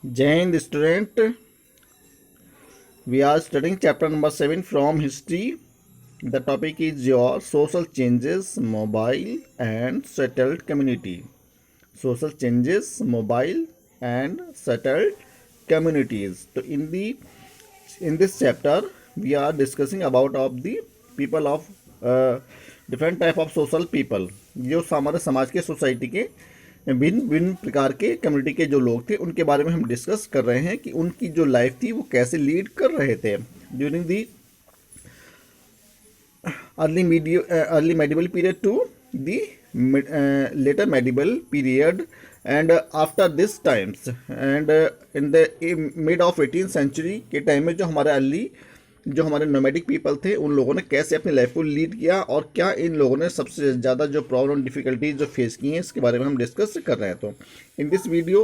Jai Hind student, we are studying chapter number 7 from history. The topic is your social changes, mobile and settled community. Social changes, mobile and settled communities. So in this chapter we are discussing about of the people of different type of social people. जो हमारे समाज के society के भिन्न भिन्न प्रकार के community के जो लोग थे उनके बारे में हम डिस्कस कर रहे हैं कि उनकी जो लाइफ थी वो कैसे लीड कर रहे थे during the early medieval period to the later medieval period and after this times and in the mid of 18th century के टाइम में जो हमारे नोमैडिक पीपल थे उन लोगों ने कैसे अपनी लाइफ को लीड किया और क्या इन लोगों ने सबसे ज़्यादा जो प्रॉब्लम डिफिकल्टीज जो फेस की हैं इसके बारे में हम डिस्कस कर रहे हैं। तो in this video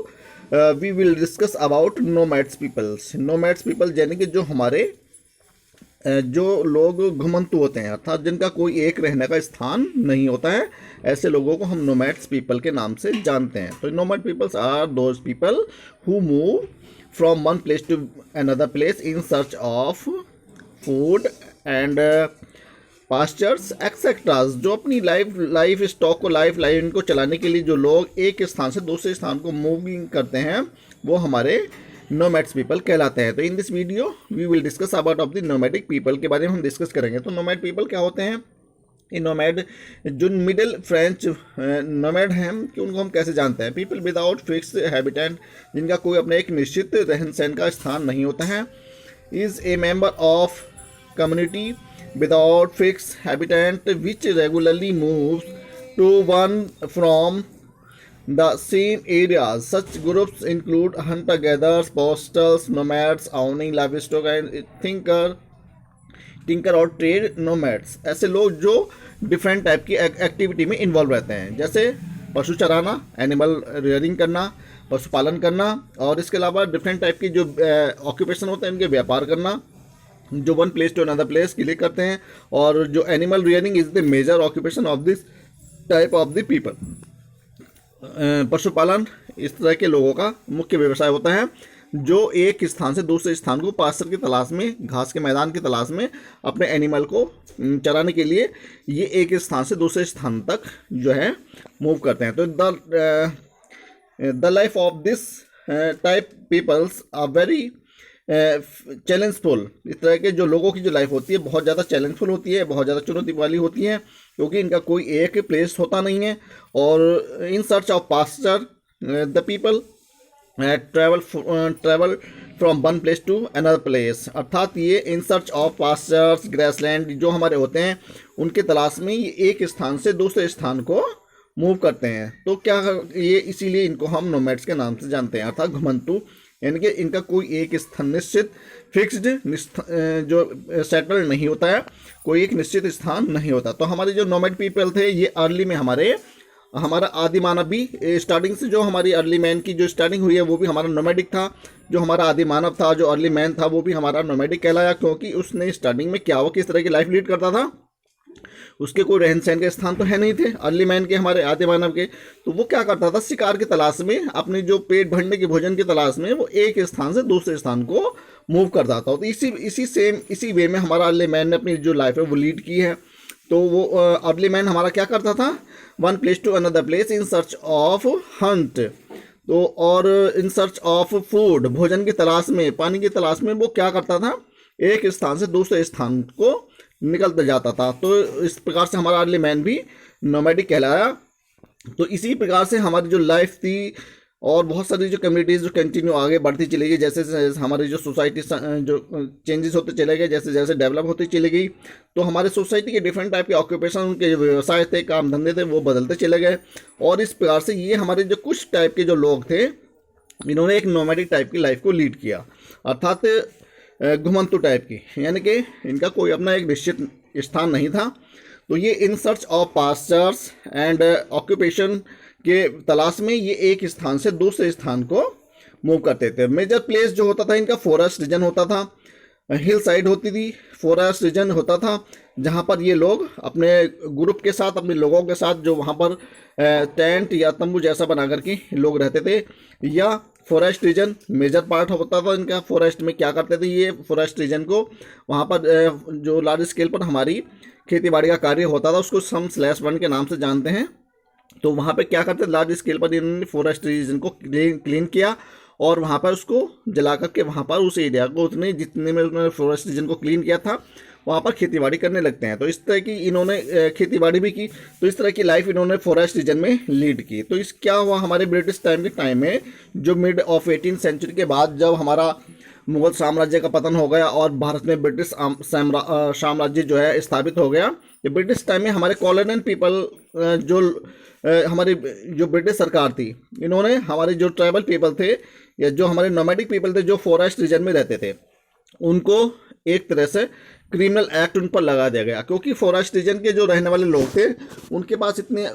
we will discuss about nomads people यानी कि जो हमारे जो लोग घुमंतु होते हैं अर्थात जिनका कोई एक रहने का स्थान नहीं होता है, ऐसे लोगों को हम नोमैड्स पीपल के नाम से जानते हैं। तो nomad peoples are those people who move from one place to another place in search of food and pastures etcetera. जो अपनी लाइफ स्टॉक को लाइफ लाइन को चलाने के लिए जो लोग एक स्थान से दूसरे स्थान को मूविंग करते हैं वो हमारे नोमैड्स पीपल कहलाते हैं। तो in this video we will discuss about of the nomadic people के बारे में हम डिस्कस करेंगे। तो नोमैड पीपल क्या होते हैं? ये नोमैड जो मिडिल फ्रेंच नोमैड हैं कि उनको हम कैसे जानते हैं? पीपल विदाउट फिक्स हैबिटेट, जिनका कोई अपना एक निश्चित रहन सहन का स्थान नहीं होता है। Is a member of community without fixed habitat which regularly moves to one from the same areas. Such groups include hunter-gatherers, pastorals, nomads, owning livestock and tinker और ट्रेड नोमैड्स। ऐसे लोग जो डिफरेंट टाइप की activity में involve रहते हैं, जैसे पशु चराना, एनिमल रियरिंग करना, पशुपालन करना और इसके अलावा डिफरेंट टाइप की जो ऑक्यूपेशन होते हैं उनके व्यापार करना, जो one place to another place के लिए करते हैं। और जो animal rearing is the major occupation of this type of the people. पशुपालन इस तरह के लोगों का मुख्य व्यवसाय होता है जो एक स्थान से दूसरे स्थान को पास्चर की तलाश में, घास के मैदान की तलाश में अपने एनिमल को चराने के लिए ये एक स्थान से दूसरे स्थान तक जो है मूव करते हैं। तो the life of this type peoples are very challengeful. इस तरह के जो लोगों की जो लाइफ होती है बहुत ज़्यादा चैलेंजफुल होती है, बहुत ज़्यादा चुनौती वाली होती है, क्योंकि इनका कोई एक प्लेस होता नहीं है। और in search of pasture the people travel from one place to another place, अर्थात ये in search of pastures grassland जो हमारे होते हैं उनके तलाश में ये एक स्थान से दूसरे स्थान को मूव करते हैं। तो क्या ये इसीलिए इनको हम नोमैड्स के नाम से जानते हैं, अर्थात घुमंतु, यानी कि इनका कोई एक स्थान निश्चित फिक्स्ड जो सेटल नहीं होता है, कोई एक निश्चित स्थान नहीं होता। तो हमारे जो नोमैड पीपल थे ये अर्ली में हमारा आदि मानव भी स्टार्टिंग से जो हमारी अर्ली मैन की जो स्टार्टिंग हुई है वो भी हमारा नोमैडिक था। जो हमारा आदि मानव था, जो अर्ली मैन था, वो भी हमारा नोमैडिक कहलाया, क्योंकि उसने स्टार्टिंग में क्या वो किस तरह की लाइफ लीड करता था, उसके कोई रहन सहन के स्थान तो है नहीं थे अर्ली मैन के, हमारे आदि मानव के। तो वो क्या करता था, शिकार की तलाश में, अपनी जो पेट भरने के भोजन की तलाश में वो एक स्थान से दूसरे स्थान को मूव करता था। तो इसी वे में हमारा अर्ली मैन ने अपनी जो लाइफ है वो लीड की है। तो वो अर्ली मैन हमारा क्या करता था, one place to another place in search of hunt, तो और इन सर्च ऑफ फूड, भोजन की तलाश में, पानी की तलाश में वो क्या करता था, एक स्थान से दूसरे स्थान को निकलता जाता था। तो इस प्रकार से हमारा अर्ली मैन भी नोमैडिक कहलाया। तो इसी प्रकार से हमारी जो लाइफ थी और बहुत सारी जो कम्युनिटीज़ जो कंटिन्यू आगे बढ़ती चली गई, जैसे जैसे हमारी जो सोसाइटी जो चेंजेस होते चले गए, जैसे जैसे डेवलप होती चली गई, तो हमारे सोसाइटी के डिफरेंट टाइप के ऑक्यूपेशन, उनके जो व्यवसाय थे, काम धंधे थे, वो बदलते चले गए। और इस प्रकार से ये हमारे जो कुछ टाइप के जो लोग थे इन्होंने एक नोमैडिक टाइप की लाइफ को लीड किया, अर्थात घुमंतु टाइप की, यानी कि इनका कोई अपना एक निश्चित स्थान नहीं था। तो ये in search of pastures and occupation के तलाश में ये एक स्थान से दूसरे स्थान को मूव करते थे। मेजर प्लेस जो होता था इनका फॉरेस्ट रीजन होता था, हिल साइड होती थी, फॉरेस्ट रीजन होता था, जहाँ पर ये लोग अपने ग्रुप के साथ, अपने लोगों के साथ जो वहाँ पर टेंट या तंबू जैसा बना करके लोग रहते थे, या फॉरेस्ट रीजन मेजर पार्ट होता था इनका। फॉरेस्ट में क्या करते थे ये, फॉरेस्ट रीजन को वहाँ पर जो लार्ज स्केल पर हमारी खेती बाड़ी का कार्य होता था उसको हम /1 के नाम से जानते हैं। तो वहाँ पे क्या करते थे, लार्ज स्केल पर इन्होंने फॉरेस्ट रीजन को क्लीन किया और वहाँ पर उसको जला करके वहाँ पर उस एरिया को उतने जितने में उन्होंने फॉरेस्ट रीजन को क्लीन किया था वहाँ पर खेती बाड़ी करने लगते हैं। तो इस तरह की इन्होंने खेती बाड़ी भी की। तो इस तरह की लाइफ इन्होंने फॉरेस्ट रीजन में लीड की। तो इस क्या हुआ, हमारे ब्रिटिश टाइम में जो मिड ऑफ 18th सेंचुरी के बाद जब हमारा मुगल साम्राज्य का पतन हो गया और भारत में ब्रिटिश साम्राज्य जो है स्थापित हो गया। ये ब्रिटिश टाइम में हमारे कॉलोनियल पीपल जो हमारी जो ब्रिटिश सरकार थी, इन्होंने हमारे जो ट्राइबल पीपल थे या जो हमारे नोमैडिक पीपल थे जो फॉरेस्ट रीजन में रहते थे, उनको एक तरह से क्रिमिनल एक्ट उन पर लगा दिया गया। क्योंकि फॉरेस्ट रीजन के जो रहने वाले लोग थे उनके पास इतने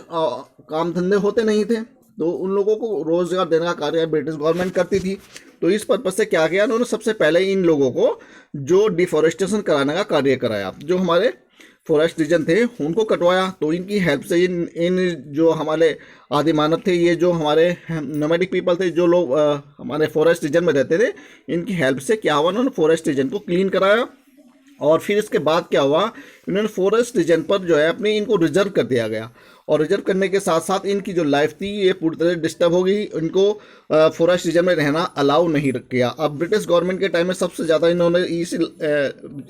काम धंधे होते नहीं थे, तो उन लोगों को रोजगार देने का कार्य ब्रिटिश गवर्नमेंट करती थी। तो इस पर्पज से क्या किया, उन्होंने सबसे पहले इन लोगों को जो डिफॉरेस्टेशन कराने का कार्य कराया, जो हमारे फॉरेस्ट रीजन थे उनको कटवाया। तो इनकी हेल्प से इन जो हमारे आदि मानव थे, ये जो हमारे नोमैडिक पीपल थे, जो लोग हमारे फॉरेस्ट रीजन में रहते थे, इनकी हेल्प से क्या हुआ, उन्होंने फॉरेस्ट रीजन को क्लीन कराया। और फिर इसके बाद क्या हुआ, इन्होंने फॉरेस्ट रीजन पर जो है अपनी इनको रिजर्व कर दिया गया। और रिजर्व करने के साथ साथ इनकी जो लाइफ थी ये पूरी तरह डिस्टर्ब हो गई, इनको फॉरेस्ट रीजन में रहना अलाउ नहीं किया। अब ब्रिटिश गवर्नमेंट के टाइम में सबसे ज़्यादा इन्होंने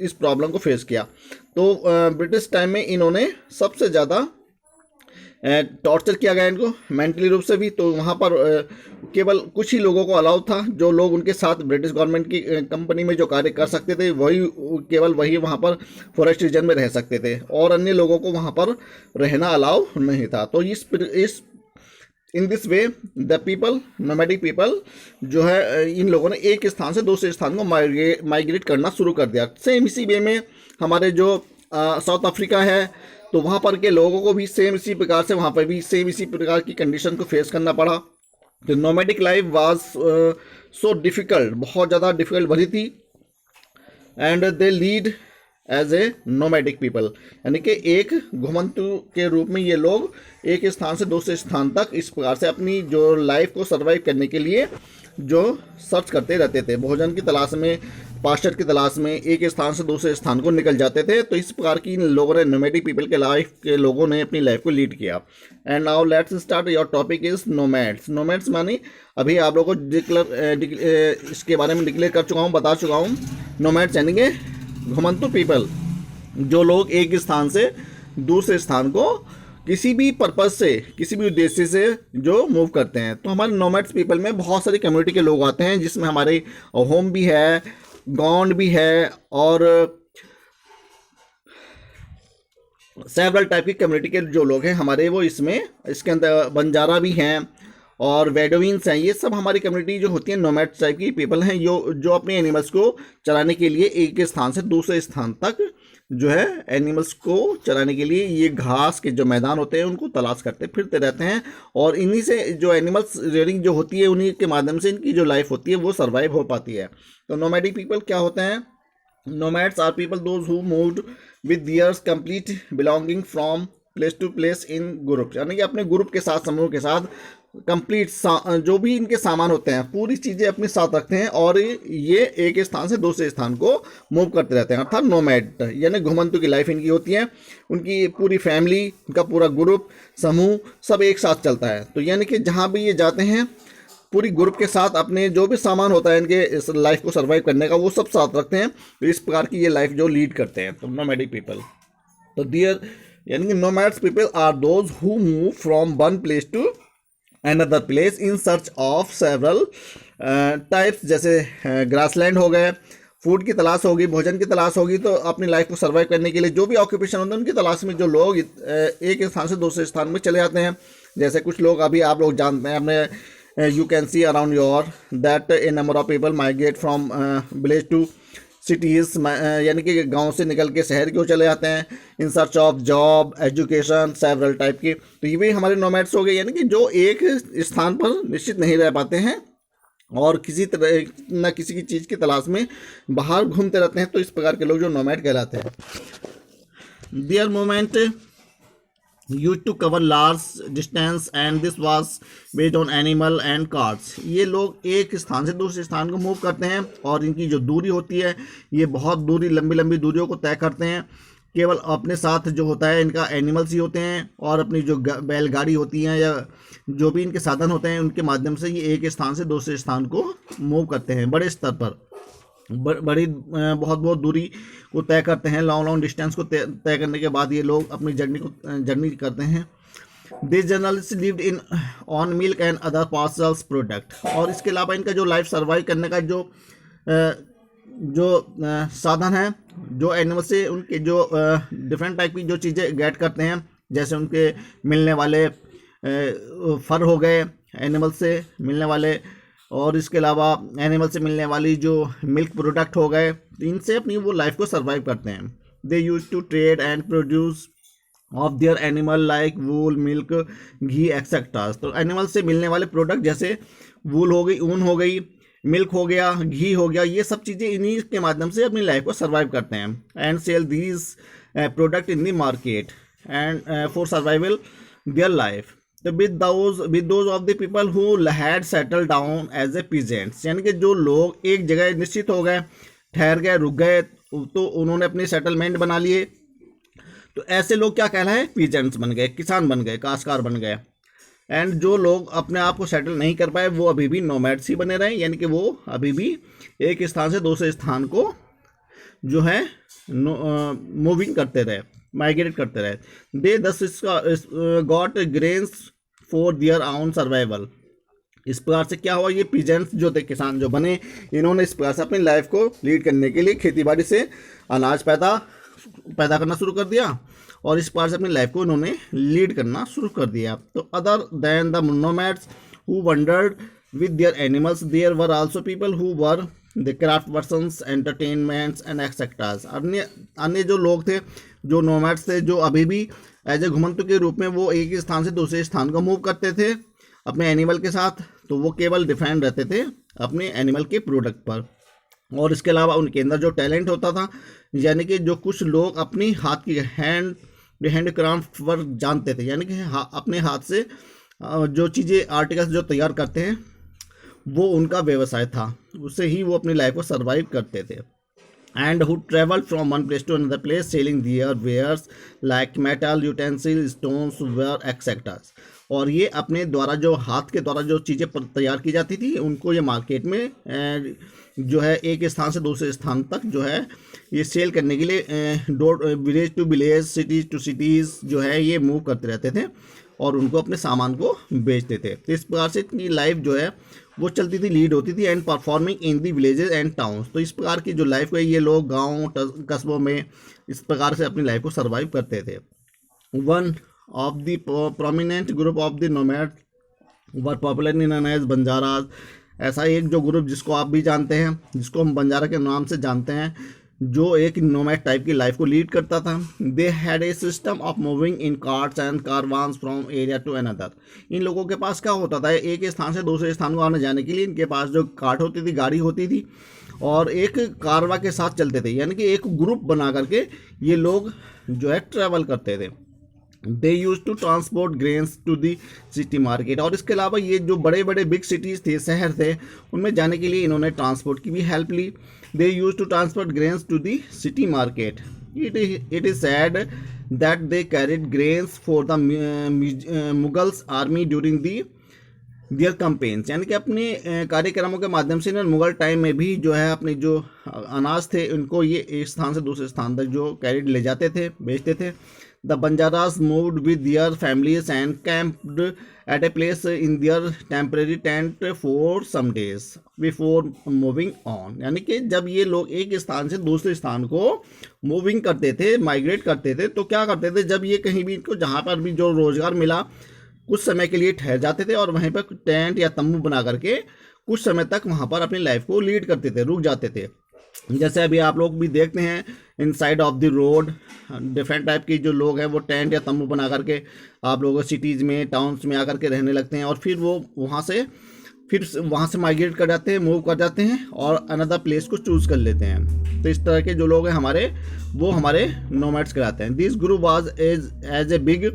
इस प्रॉब्लम को फेस किया। तो ब्रिटिश टाइम में इन्होंने सबसे ज़्यादा टॉर्चर किया गया इनको मेंटली रूप से भी। तो वहाँ पर केवल कुछ ही लोगों को अलाउ था, जो लोग उनके साथ ब्रिटिश गवर्नमेंट की कंपनी में जो कार्य कर सकते थे केवल वही वहाँ पर फॉरेस्ट रीजन में रह सकते थे और अन्य लोगों को वहाँ पर रहना अलाउ नहीं था। तो in this way the people, nomadic people जो है, इन लोगों ने एक स्थान से दूसरे स्थान को माइग्रेट करना शुरू कर दिया। सेम इसी वे में हमारे जो साउथ अफ्रीका है, तो वहाँ पर के लोगों को भी सेम इसी प्रकार से वहाँ पर भी सेम इसी प्रकार की कंडीशन को फेस करना पड़ा। तो nomadic life was so difficult, बहुत ज़्यादा डिफ़िकल्ट भरी थी। And they lead as a nomadic people, यानी कि एक घुमंतु के रूप में ये लोग एक स्थान से दूसरे स्थान तक इस प्रकार से अपनी जो लाइफ को सर्वाइव करने के लिए जो सर्च करते रहते थे, भोजन की तलाश में, पास्चर की तलाश में एक स्थान से दूसरे स्थान को निकल जाते थे। तो इस प्रकार की लोगों ने, नोमैडिक पीपल के लाइफ के लोगों ने अपनी लाइफ को लीड किया। And now let's start, your topic is nomads. Nomads मानी अभी आप लोगों को इसके बारे में डिक्लेयर कर चुका हूँ, बता चुका हूँ। नोमैड्स यानी कि घुमंतु पीपल, जो लोग एक स्थान से दूसरे स्थान को किसी भी पर्पज़ से, किसी भी उद्देश्य से जो मूव करते हैं। तो हमारे नोमैड्स पीपल में बहुत सारी कम्युनिटी के लोग आते हैं, जिसमें हमारे होम भी है, गौंड भी है और सेवरल टाइप की कम्युनिटी के जो लोग हैं हमारे, वो इसके अंदर बंजारा भी हैं और वेडोविन्स हैं। ये सब हमारी कम्युनिटी जो होती है नोमैड्स टाइप की पीपल हैं, जो अपने एनिमल्स को चराने के लिए एक स्थान से दूसरे स्थान तक जो है एनिमल्स को चराने के लिए ये घास के जो मैदान होते हैं उनको तलाश करते फिरते रहते हैं। और इन्हीं से जो एनिमल्स रेयरिंग जो होती है, उन्हीं के माध्यम से इनकी जो लाइफ होती है वो सर्वाइव हो पाती है। तो नोमैडिक पीपल क्या होते हैं? Nomads are people those who moved with theirs complete belonging from place to place in group, यानी कि अपने ग्रुप के साथ, समूह के साथ कंप्लीट जो भी इनके सामान होते हैं पूरी चीज़ें अपने साथ रखते हैं और ये एक स्थान से दूसरे स्थान को मूव करते रहते हैं। अर्थात नोमैड यानी घुमंतु की लाइफ इनकी होती है। उनकी पूरी फैमिली, उनका पूरा ग्रुप, समूह सब एक साथ चलता है। तो यानी कि जहाँ भी ये जाते हैं पूरी ग्रुप के साथ अपने जो भी सामान होता है इनके इस लाइफ को सर्वाइव करने का, वो सब साथ रखते हैं। तो इस प्रकार की ये लाइफ जो लीड करते हैं तो नोमैडिक पीपल। तो दियर यानी कि nomads people are those who move from one place to another place in search of several types, जैसे ग्रासलैंड हो गए, फूड की तलाश होगी, भोजन की तलाश होगी। तो अपनी लाइफ को सर्वाइव करने के लिए जो भी ऑक्यूपेशन होते हैं उनकी तलाश में जो लोग एक स्थान से दूसरे स्थान में चले जाते हैं। जैसे कुछ लोग अभी आप लोग जानते हैं, अपने you can see around your that a number of people migrate from village to cities, यानी कि गांव से निकल के शहर क्यों चले जाते हैं इन search of job, education, several type की। तो ये भी हमारे नोमैड्स हो गए, यानी कि जो एक स्थान पर निश्चित नहीं रह पाते हैं और किसी तरह न किसी की चीज़ की तलाश में बाहर घूमते रहते हैं। तो इस प्रकार के लोग जो नोमैड कहलाते हैं। There movement used to cover large distance and this was based on animal and carts। ये लोग एक स्थान से दूसरे स्थान को मूव करते हैं और इनकी जो दूरी होती है ये बहुत दूरी लंबी लंबी दूरियों को तय करते हैं। केवल अपने साथ जो होता है इनका एनिमल्स ही होते हैं और अपनी जो बैलगाड़ी होती हैं या जो भी इनके साधन होते हैं उनके माध्यम से ये एक स्थान से दूसरे स्थान को मूव करते हैं। बड़े स्तर पर बड़ी बहुत बहुत दूरी को तय करते हैं। लॉन्ग लॉन्ग डिस्टेंस को तय करने के बाद ये लोग अपनी जर्नी करते हैं। This journalist lived in on milk and other parcels product. और इसके अलावा इनका जो लाइफ सर्वाइव करने का जो साधन है, जो एनिमल से उनके जो डिफरेंट टाइप की जो चीज़ें गेट करते हैं, जैसे उनके मिलने वाले फर हो गए एनिमल से मिलने वाले, और इसके अलावा एनिमल से मिलने वाली जो मिल्क प्रोडक्ट हो गए, इनसे अपनी वो लाइफ को सर्वाइव करते हैं। They use to trade and produce of their animal like wool, milk, ghee etcetera. तो एनिमल से मिलने वाले प्रोडक्ट जैसे वूल हो गई, ऊन हो गई, मिल्क हो गया, घी हो गया, ये सब चीज़ें इन्हीं के माध्यम से अपनी लाइफ को सर्वाइव करते हैं। And sell these product in the market and for survival their life. So with those of the people who had settle down as a peasants, यानी कि जो लोग एक जगह निश्चित हो गए, ठहर गए, रुक गए, तो उन्होंने अपनी सेटलमेंट बना लिए, तो ऐसे लोग क्या कहलाए? पीजेंट्स बन गए, किसान बन गए, काश्तकार बन गए। एंड जो लोग अपने आप को सेटल नहीं कर पाए वो अभी भी नोमैड्स ही बने रहे, यानी कि वो अभी भी एक स्थान से दूसरे स्थान को जो है मूविंग करते रहे, माइग्रेट करते रहे। They thus got grains for their own survival. इस प्रकार से क्या हुआ, ये पीजेंट्स जो थे, किसान जो बने, इन्होंने इस प्रकार से अपनी लाइफ को लीड करने के लिए खेतीबाड़ी से अनाज पैदा करना शुरू कर दिया और इस प्रकार से अपनी लाइफ को इन्होंने लीड करना शुरू कर दिया। तो other than the nomads who wandered with their animals, there were also people who were the craft persons, entertainments and etceteras. अन्य जो लोग थे, जो नोमैड्स थे, जो अभी भी एज ए घुमंतु के रूप में वो एक ही स्थान से दूसरे स्थान को मूव करते थे अपने एनिमल के साथ, तो वो केवल डिपेंड रहते थे अपने एनिमल के प्रोडक्ट पर। और इसके अलावा उनके अंदर जो टैलेंट होता था, यानी कि जो कुछ लोग अपनी हाथ की हैंडक्राफ्ट वर्क जानते थे, यानी कि अपने हाथ से जो चीज़ें आर्टिकल्स जो तैयार करते हैं वो उनका व्यवसाय था, उससे ही वो अपनी लाइफ को सर्वाइव करते थे। And who travelled from one place to another place selling their wares like metal, utensil, stones, ware etceteras. और ये अपने द्वारा जो हाथ के द्वारा जो चीज़ें तैयार की जाती थी उनको ये मार्केट में जो है एक स्थान से दूसरे स्थान तक जो है ये सेल करने के लिए village to village, cities to cities जो है ये मूव करते रहते थे और उनको अपने सामान को बेचते थे। तो इस प्रकार से इनकी लाइफ जो है वो चलती थी, लीड होती थी। And performing in the villages and towns. तो इस प्रकार की जो लाइफ है ये लोग गाँव कस्बों में इस प्रकार से अपनी लाइफ को सर्वाइव करते थे। One of the prominent group of the nomads were popularly known as बंजाराज। ऐसा एक जो ग्रुप जिसको आप भी जानते हैं, जिसको हम बंजारा के नाम से जानते हैं, जो एक नोमैड टाइप की लाइफ को लीड करता था। They had a system of moving in carts and caravans from area to another. इन लोगों के पास क्या होता था, एक स्थान से दूसरे स्थान को आने जाने के लिए इनके पास जो कार्ट होती थी, गाड़ी होती थी, और एक कारवा के साथ चलते थे, यानी कि एक ग्रुप बना करके ये लोग जो है ट्रैवल करते थे। They use to transport grains to the city market. और इसके अलावा ये जो बड़े बड़े बिग सिटीज़ थे, शहर थे, उनमें जाने के लिए इन्होंने ट्रांसपोर्ट की भी हेल्प ली। They use to transport grains to the city market. It is said that they carried grains for the Mughals army during the their campaigns. यानी कि अपने कार्यक्रमों के माध्यम से इन्होंने मुगल टाइम में भी जो है अपने जो अनाज थे उनको ये एक स्थान से दूसरे स्थान तक जो कैरिड ले जाते थे, बेचते थे। The Banjaras moved with their families and camped at a place in their temporary tent for some days before moving on। यानी कि जब ये लोग एक स्थान से दूसरे स्थान को मूविंग करते थे, माइग्रेट करते थे, तो क्या करते थे, जब ये कहीं भी इनको जहाँ पर भी जो रोज़गार मिला कुछ समय के लिए ठहर जाते थे और वहीं पर टेंट या तंबू बना करके कुछ समय तक वहाँ पर अपनी लाइफ को लीड करते थे, रुक जाते थे। जैसे अभी आप लोग भी देखते हैं inside of the road different type के जो लोग हैं वो टेंट या तंबू बना करके आप लोग सिटीज़ में, टाउन्स में आकर के रहने लगते हैं और फिर वो वहाँ से माइग्रेट कर जाते हैं, मूव कर जाते हैं और अनदर प्लेस को चूज़ कर लेते हैं। तो इस तरह के जो लोग हैं हमारे, वो हमारे नोमैड्स कहलाते हैं। This group was as a big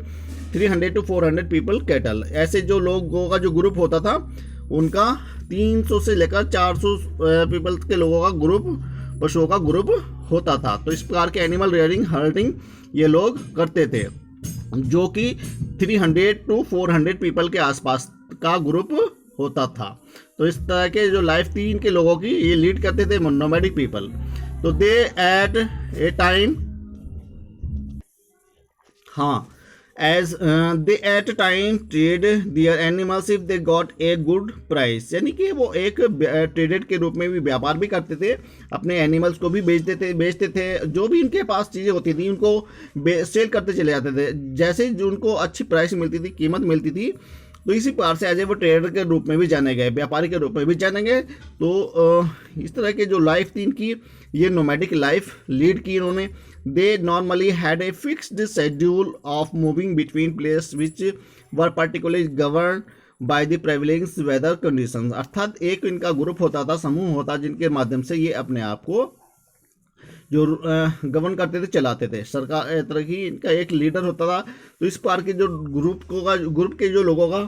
300 to 400 people cattle. ऐसे जो लोगों का जो ग्रुप होता था उनका 300 से लेकर 400 पीपल के लोगों का ग्रुप, पशुओं का ग्रुप होता था। तो इस प्रकार के एनिमल रेयरिंग, हर्टिंग ये लोग करते थे, जो कि 300 टू 400 पीपल के आसपास का ग्रुप होता था। तो इस तरह के जो लाइफ थी इनके लोगों की, ये लीड करते थे नोमैडिक पीपल। तो दे एट ए टाइम, हाँ, as they at time trade their animals if they got a good price, यानी कि वो एक ट्रेडेड के रूप में भी व्यापार भी करते थे, अपने एनिमल्स को भी बेचते थे, जो भी इनके पास चीज़ें होती थी उनको सेल करते चले जाते थे। जैसे जो उनको अच्छी प्राइस मिलती थी, कीमत मिलती थी, तो इसी प्रकार से एज ए वो ट्रेडर के रूप में भी जाने गए, व्यापारी के रूप में भी जाने गए। तो इस तरह के जो लाइफ थी इनकी, ये नोमैडिक लाइफ लीड की इन्होंने। They normally had a fixed schedule of moving between place which were particularly govern by the prevailing weather conditions, अर्थात एक इनका ग्रुप होता था, समूह होता, जिनके माध्यम से ये अपने आप को जो गवर्न करते थे, चलाते थे। सरकार तरह की इनका एक लीडर होता था। तो इस प्रकार के जो ग्रुप के जो लोगों का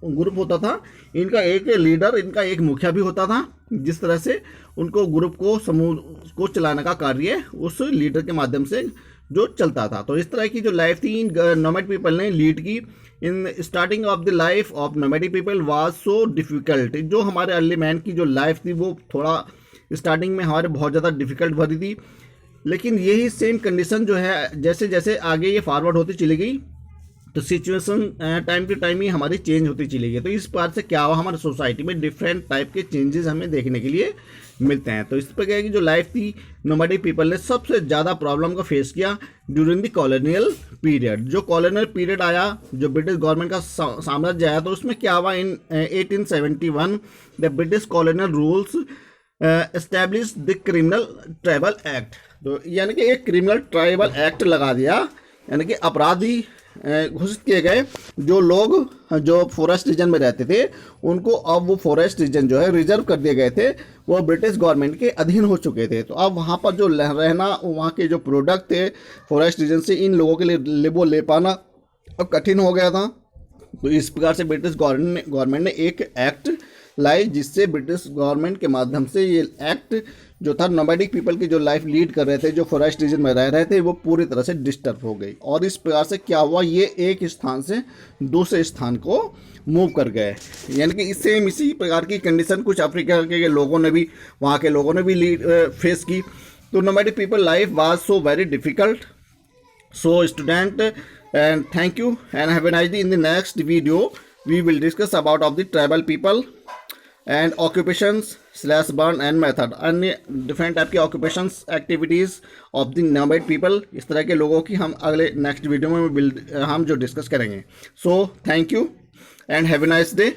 ग्रुप होता था, इनका एक लीडर, इनका एक मुखिया भी होता था, जिस तरह से उनको ग्रुप को, समूह को चलाने का कार्य उस लीडर के माध्यम से जो चलता था। तो इस तरह की जो लाइफ थी इन नोमैड पीपल ने लीड की। In starting of the life of nomadic people was so difficult, जो हमारे अर्ली मैन की जो लाइफ थी वो थोड़ा स्टार्टिंग में हमारे बहुत ज़्यादा डिफिकल्ट भरी थी। लेकिन यही सेम कंडीशन जो है, जैसे जैसे आगे ये फॉरवर्ड होती चली गई, तो सिचुएशन टाइम टू टाइम ही हमारी चेंज होती चली गई। तो इस बार से क्या हुआ, हमारे सोसाइटी में डिफरेंट टाइप के चेंजेस हमें देखने के लिए मिलते हैं। तो इस प्रकार की जो लाइफ थी नोमैडिक पीपल ने सबसे ज़्यादा प्रॉब्लम का फेस किया ड्यूरिंग द कॉलोनियल पीरियड। जो कॉलोनियल पीरियड आया, जो ब्रिटिश गवर्नमेंट का साम्राज्य आया, तो उसमें क्या हुआ, इन 1871 the British colonial rules establish the criminal tribal act. तो यानी कि एक क्रिमिनल ट्राइबल एक्ट लगा दिया, यानी कि अपराधी घोषित किए गए। जो लोग जो फॉरेस्ट रीजन में रहते थे उनको अब वो फॉरेस्ट रीजन जो है रिजर्व कर दिए गए थे, वो ब्रिटिश गवर्नमेंट के अधीन हो चुके थे। तो अब वहाँ पर जो रहना, वहाँ के जो प्रोडक्ट थे फॉरेस्ट रीजन से, इन लोगों के लिए वो ले पाना अब कठिन हो गया था। तो इस प्रकार से ब्रिटिश गवर्नमेंट ने एक एक्ट लाई, जिससे ब्रिटिश गवर्नमेंट के माध्यम से ये एक्ट जो था नोमैडिक पीपल की जो लाइफ लीड कर रहे थे, जो फॉरेस्ट रीजन में रह रहे थे, वो पूरी तरह से डिस्टर्ब हो गई। और इस प्रकार से क्या हुआ, ये एक स्थान से दूसरे स्थान को मूव कर गए। यानी कि सेम इसी प्रकार की कंडीशन कुछ अफ्रीका के लोगों ने भी, वहाँ के लोगों ने भी फेस की। तो nomadic people life was so very difficult. So student, and thank you and have a nice day. In the next video we will discuss about of the tribal people and occupations / burn and method, अन्य different type के occupations activities of the nomad people। इस तरह के लोगों की हम अगले next video में हम जो डिस्कस करेंगे। So thank you and have a nice day.